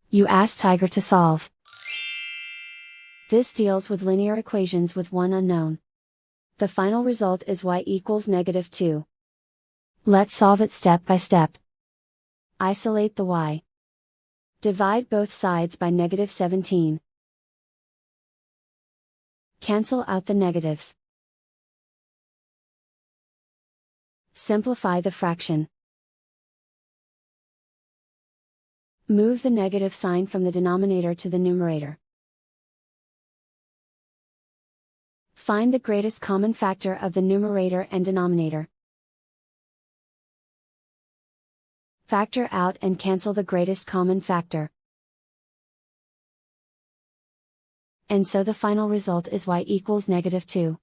You ask Tiger to solve. This deals with linear equations with one unknown. The final result is y equals -2. Let's solve it step by step. Isolate the y. Divide both sides by -17. Cancel out the negatives. Simplify the fraction. Move the negative sign from the denominator to the numerator. Find the greatest common factor of the numerator and denominator. Factor out and cancel the greatest common factor. And so the final result is y equals -2.